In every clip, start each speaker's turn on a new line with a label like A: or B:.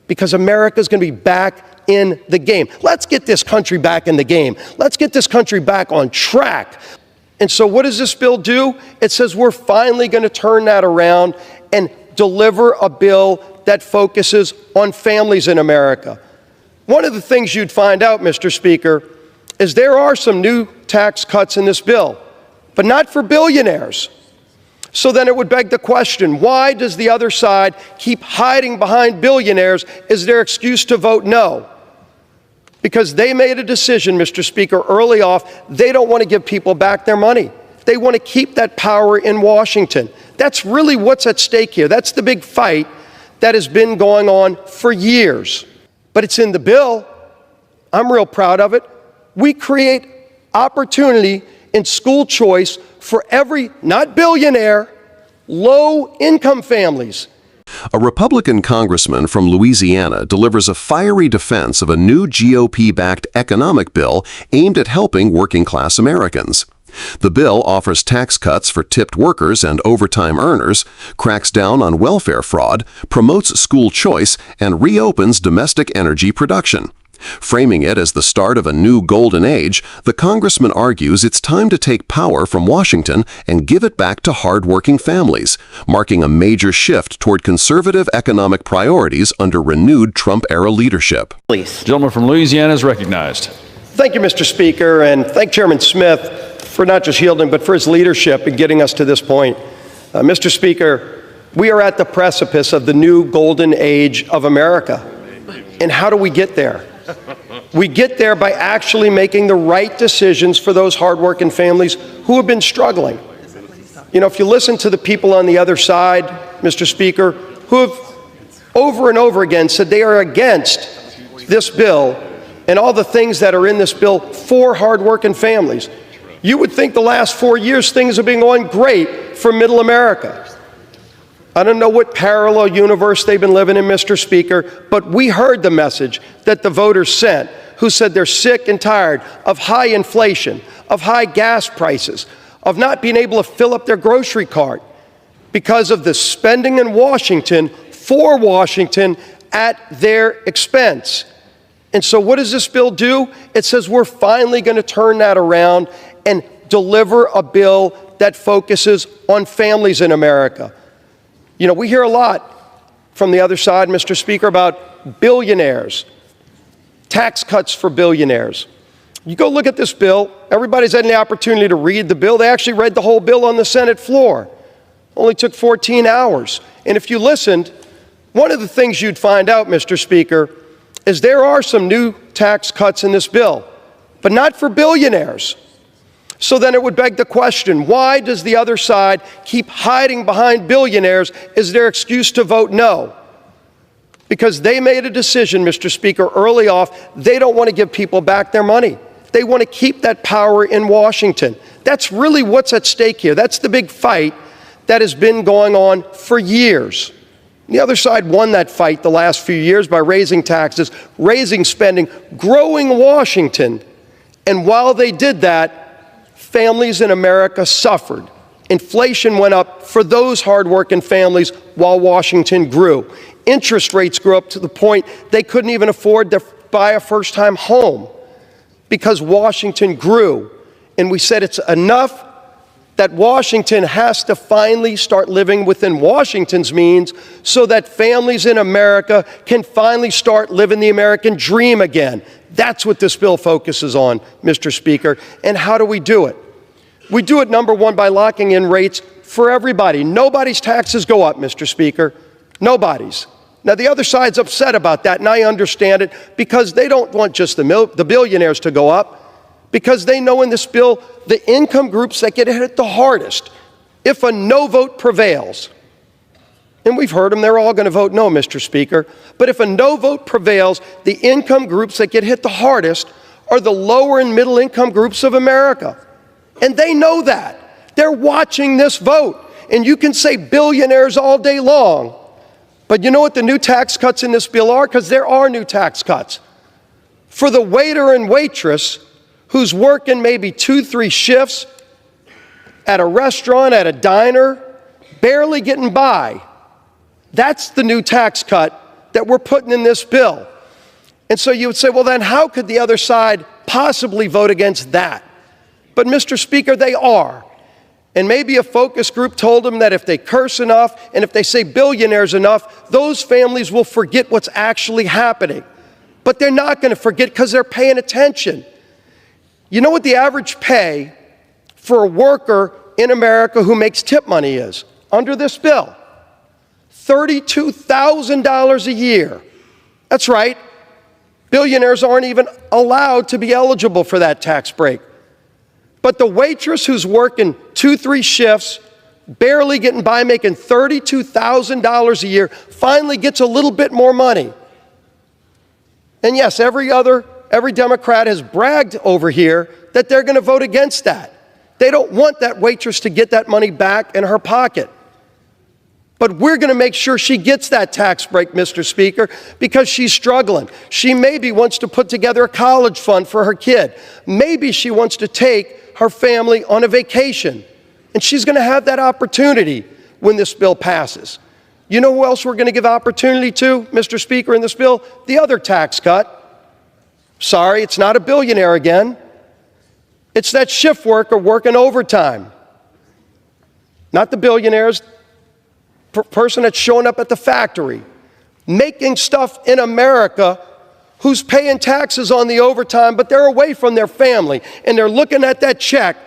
A: because America's going to be back in the game. Let's get this country back in the game. Let's get this country back on track. And so what does this bill do? It says we're finally going to turn that around and deliver a bill that focuses on families in America. One of the things you'd find out, Mr. Speaker, is there are some new tax cuts in this bill, but not for billionaires. So then it would beg the question, why does the other side keep hiding behind billionaires as their excuse to vote no? Because they made a decision, Mr. Speaker, early off, they don't want to give people back their money. They want to keep that power in Washington. That's really what's at stake here. That's the big fight that has been going on for years. But it's in the bill. I'm real proud of it. We create opportunity in school choice for every, not billionaire, low-income families.
B: A Republican congressman from Louisiana delivers a fiery defense of a new GOP-backed economic bill aimed at helping working-class Americans. The bill offers tax cuts for tipped workers and overtime earners, cracks down on welfare fraud, promotes school choice, and reopens domestic energy production. Framing it as the start of a new golden age, the congressman argues it's time to take power from Washington and give it back to hard-working families, marking a major shift toward conservative economic priorities under renewed Trump-era leadership.
C: Please.
D: Gentleman from Louisiana is recognized.
A: Thank you, Mr. Speaker, and thank Chairman Smith for not just yielding, but for his leadership in getting us to this point. Mr. Speaker, we are at the precipice of the new golden age of America. And how do we get there? We get there by actually making the right decisions for those hardworking families who have been struggling. You know, if you listen to the people on the other side, Mr. Speaker, who have over and over again said they are against this bill and all the things that are in this bill for hardworking families, you would think the last 4 years things have been going great for middle America. I don't know what parallel universe they've been living in, Mr. Speaker, but we heard the message that the voters sent, who said they're sick and tired of high inflation, of high gas prices, of not being able to fill up their grocery cart because of the spending in Washington for Washington at their expense. And so what does this bill do? It says we're finally going to turn that around and deliver a bill that focuses on families in America. You know, we hear a lot from the other side, Mr. Speaker, about billionaires, tax cuts for billionaires. You go look at this bill, everybody's had the opportunity to read the bill. They actually read the whole bill on the Senate floor. Only took 14 hours. And if you listened, one of the things you'd find out, Mr. Speaker, is there are some new tax cuts in this bill, but not for billionaires. So then it would beg the question, why does the other side keep hiding behind billionaires as their excuse to vote no? Because they made a decision, Mr. Speaker, early off, they don't want to give people back their money. They want to keep that power in Washington. That's really what's at stake here. That's the big fight that has been going on for years. The other side won that fight the last few years by raising taxes, raising spending, growing Washington. And while they did that, families in America suffered. Inflation went up for those hardworking families while Washington grew. Interest rates grew up to the point they couldn't even afford to buy a first-time home because Washington grew. And we said it's enough that Washington has to finally start living within Washington's means so that families in America can finally start living the American dream again. That's what this bill focuses on, Mr. Speaker. And how do we do it? We do it, number one, by locking in rates for everybody. Nobody's taxes go up, Mr. Speaker. Nobody's. Now, the other side's upset about that, and I understand it, because they don't want just the billionaires to go up, because they know in this bill the income groups that get hit the hardest if a no vote prevails. And we've heard them, they're all going to vote no, Mr. Speaker. But if a no vote prevails, the income groups that get hit the hardest are the lower and middle income groups of America. And they know that. They're watching this vote. And you can say billionaires all day long. But you know what the new tax cuts in this bill are? Because there are new tax cuts. For the waiter and waitress who's working maybe 2-3 shifts at a restaurant, at a diner, barely getting by, that's the new tax cut that we're putting in this bill. And so you would say, well, then how could the other side possibly vote against that? But, Mr. Speaker, they are. And maybe a focus group told them that if they curse enough and if they say billionaires enough, those families will forget what's actually happening. But they're not going to forget because they're paying attention. You know what the average pay for a worker in America who makes tip money is under this bill? $32,000 a year. That's right. Billionaires aren't even allowed to be eligible for that tax break. But the waitress who's working 2-3 shifts, barely getting by, making $32,000 a year, finally gets a little bit more money. And yes, every Democrat has bragged over here that they're going to vote against that. They don't want that waitress to get that money back in her pocket. But we're going to make sure she gets that tax break, Mr. Speaker, because she's struggling. She maybe wants to put together a college fund for her kid. Maybe she wants to take her family on a vacation. And she's going to have that opportunity when this bill passes. You know who else we're going to give opportunity to, Mr. Speaker, in this bill? The other tax cut. Sorry, it's not a billionaire again. It's that shift worker working overtime. Not the billionaires. Person that's showing up at the factory, making stuff in America, who's paying taxes on the overtime, but they're away from their family, and they're looking at that check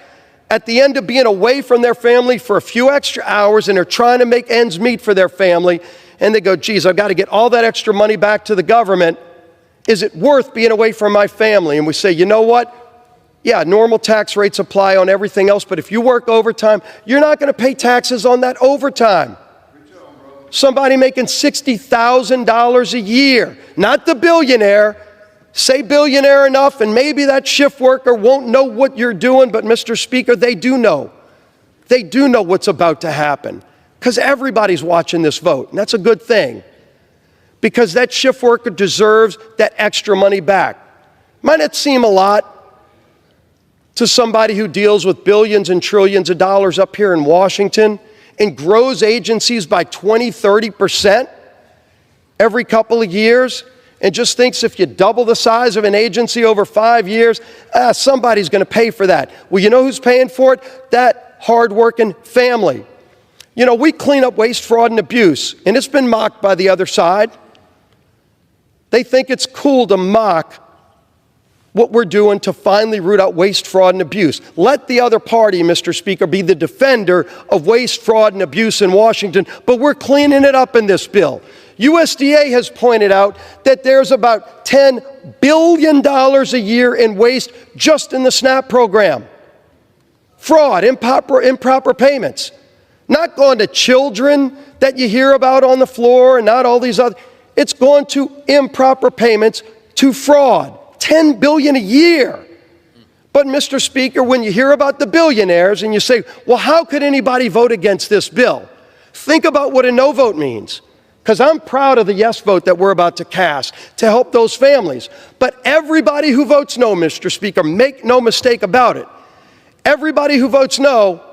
A: at the end of being away from their family for a few extra hours, and they're trying to make ends meet for their family, and they go, geez, I've got to get all that extra money back to the government. Is it worth being away from my family? And we say, you know what? Yeah, normal tax rates apply on everything else, but if you work overtime, you're not going to pay taxes on that overtime. Somebody making $60,000 a year, not the billionaire. Say billionaire enough, and maybe that shift worker won't know what you're doing, but Mr. Speaker, they do know. They do know what's about to happen, because everybody's watching this vote, and that's a good thing, because that shift worker deserves that extra money back. Might not seem a lot to somebody who deals with billions and trillions of dollars up here in Washington, and grows agencies by 20-30% every couple of years, and just thinks if you double the size of an agency over 5 years, somebody's going to pay for that. Well, you know who's paying for it? That hardworking family. You know, we clean up waste, fraud, and abuse, and it's been mocked by the other side. They think it's cool to mock what we're doing to finally root out waste, fraud, and abuse. Let the other party, Mr. Speaker, be the defender of waste, fraud, and abuse in Washington, but we're cleaning it up in this bill. USDA has pointed out that there's about $10 billion a year in waste just in the SNAP program. Fraud, improper payments. Not going to children that you hear about on the floor and not all these other. It's going to improper payments, to fraud. $10 billion a year. But, Mr. Speaker, when you hear about the billionaires and you say, well, how could anybody vote against this bill? Think about what a no vote means. Because I'm proud of the yes vote that we're about to cast to help those families. But everybody who votes no, Mr. Speaker, make no mistake about it, everybody who votes no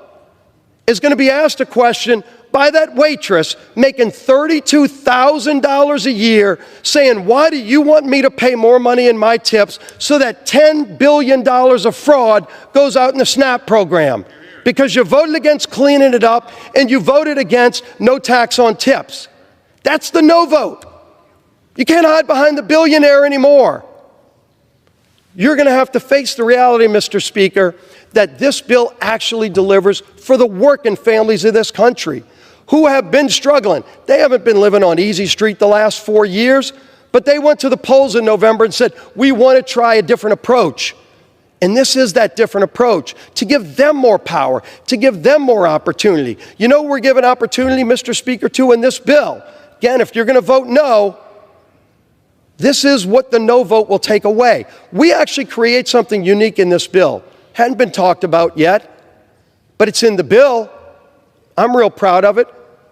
A: is going to be asked a question by that waitress making $32,000 a year, saying, why do you want me to pay more money in my tips so that $10 billion of fraud goes out in the SNAP program? Because you voted against cleaning it up and you voted against no tax on tips. That's the no vote. You can't hide behind the billionaire anymore. You're going to have to face the reality, Mr. Speaker, that this bill actually delivers for the working families of this country who have been struggling. They haven't been living on easy street the last 4 years, but they went to the polls in November and said, we want to try a different approach. And this is that different approach, to give them more power, to give them more opportunity. You know we're giving opportunity, Mr. Speaker, to in this bill. Again, if you're going to vote no, this is what the no vote will take away. We actually create something unique in this bill. Hadn't been talked about yet, but it's in the bill. I'm real proud of it.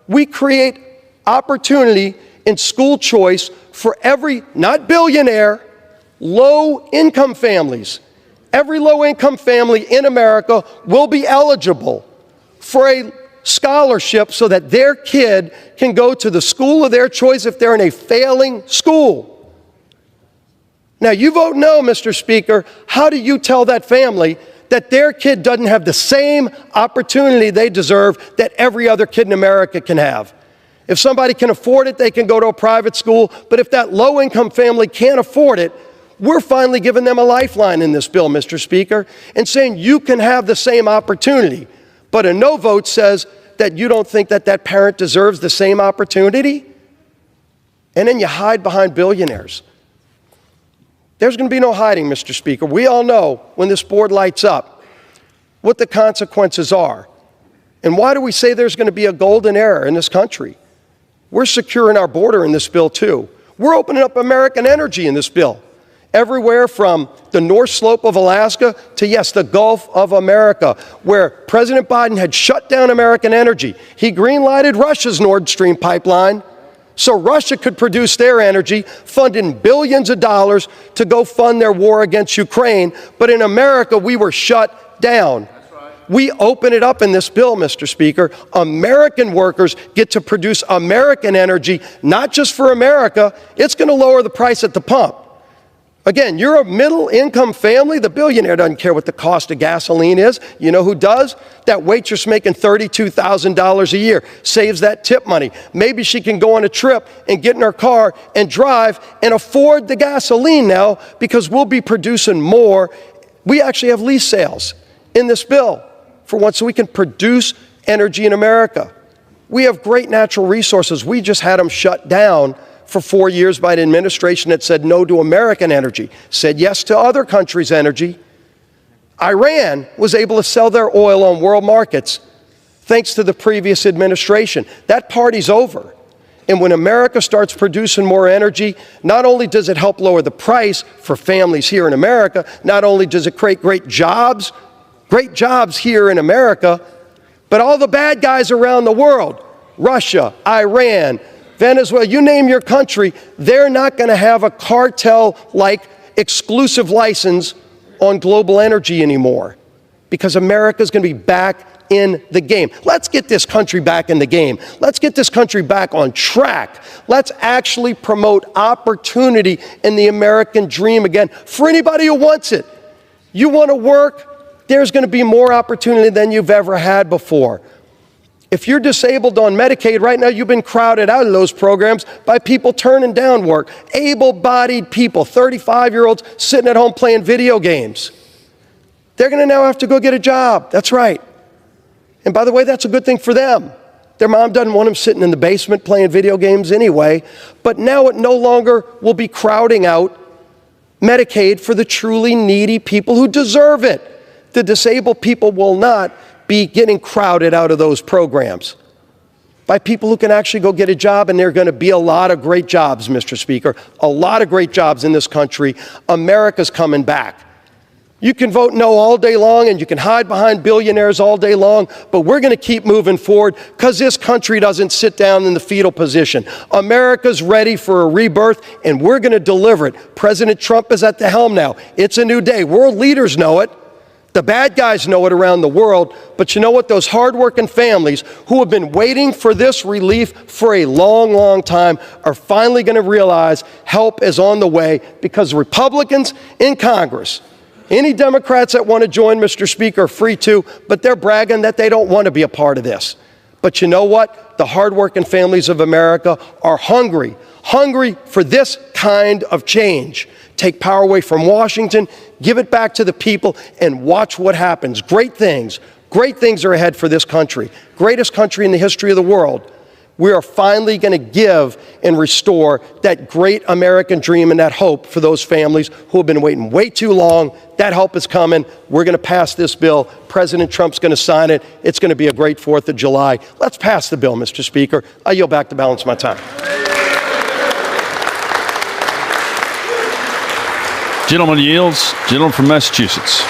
A: We create opportunity in school choice for every, not billionaire, low-income families. Every low-income family in America will be eligible for a scholarship so that their kid can go to the school of their choice if they're in a failing school. Now, you vote no, Mr. Speaker. How do you tell that family that their kid doesn't have the same opportunity they deserve that every other kid in America can have? If somebody can afford it, they can go to a private school. But if that low-income family can't afford it, we're finally giving them a lifeline in this bill, Mr. Speaker, and saying you can have the same opportunity. But a no vote says that you don't think that that parent deserves the same opportunity? And then you hide behind billionaires. There's going to be no hiding, Mr. Speaker. We all know when this board lights up what the consequences are. And why do we say there's going to be a golden era in this country? We're securing our border in this bill, too. We're opening up American energy in this bill. Everywhere from the North Slope of Alaska to, yes, the Gulf of America, where President Biden had shut down American energy. He green-lighted Russia's Nord Stream pipeline so Russia could produce their energy, funding billions of dollars to go fund their war against Ukraine. But in America, we were shut down. We open it up in this bill, Mr. Speaker. American workers get to produce American energy, not just for America. It's going to lower the price at the pump. Again, you're a middle-income family. The billionaire doesn't care what the cost of gasoline is. You know who does? That waitress making $32,000 a year saves that tip money. Maybe she can go on a trip and get in her car and drive and afford the gasoline now because we'll be producing more. We actually have lease sales in this bill for once, so we can produce energy in America. We have great natural resources. We just had them shut down for 4 years by an administration that said no to American energy, said yes to other countries' energy. Iran was able to sell their oil on world markets thanks to the previous administration. That party's over. And when America starts producing more energy, not only does it help lower the price for families here in America, not only does it create great jobs here in America, but all the bad guys around the world, Russia, Iran, Venezuela, you name your country, they're not going to have a cartel-like exclusive license on global energy anymore because America's going to be back in the game. Let's get this country back in the game. Let's get this country back on track. Let's actually promote opportunity in the American dream again for anybody who wants it. You want to work? There's going to be more opportunity than you've ever had before. If you're disabled on Medicaid right now, you've been crowded out of those programs by people turning down work. Able-bodied people, 35-year-olds sitting at home playing video games. They're going to now have to go get a job. That's right. And by the way, that's a good thing for them. Their mom doesn't want them sitting in the basement playing video games anyway. But now it no longer will be crowding out Medicaid for the truly needy people who deserve it. The disabled people will not be getting crowded out of those programs by people who can actually go get a job, and there are going to be a lot of great jobs, Mr. Speaker, a lot of great jobs in this country. America's coming back. You can vote no all day long, and you can hide behind billionaires all day long, but we're going to keep moving forward because this country doesn't sit down in the fetal position. America's ready for a rebirth, and we're going to deliver it. President Trump is at the helm now. It's a new day. World leaders know it. The bad guys know it around the world, but you know what? Those hardworking families who have been waiting for this relief for a long, long time are finally going to realize help is on the way because Republicans in Congress, any Democrats that want to join, Mr. Speaker, are free to, but they're bragging that they don't want to be a part of this. But you know what? The hardworking families of America are hungry for this kind of change. Take power away from Washington, give it back to the people, and watch what happens. Great things are ahead for this country. Greatest country in the history of the world. We are finally going to give and restore that great American dream and that hope for those families who have been waiting way too long. That help is coming. We're going to pass this bill. President Trump's going to sign it. It's going to be a great 4th of July. Let's pass the bill, Mr. Speaker. I yield back to balance my time.
D: Gentleman yields. Gentleman from Massachusetts.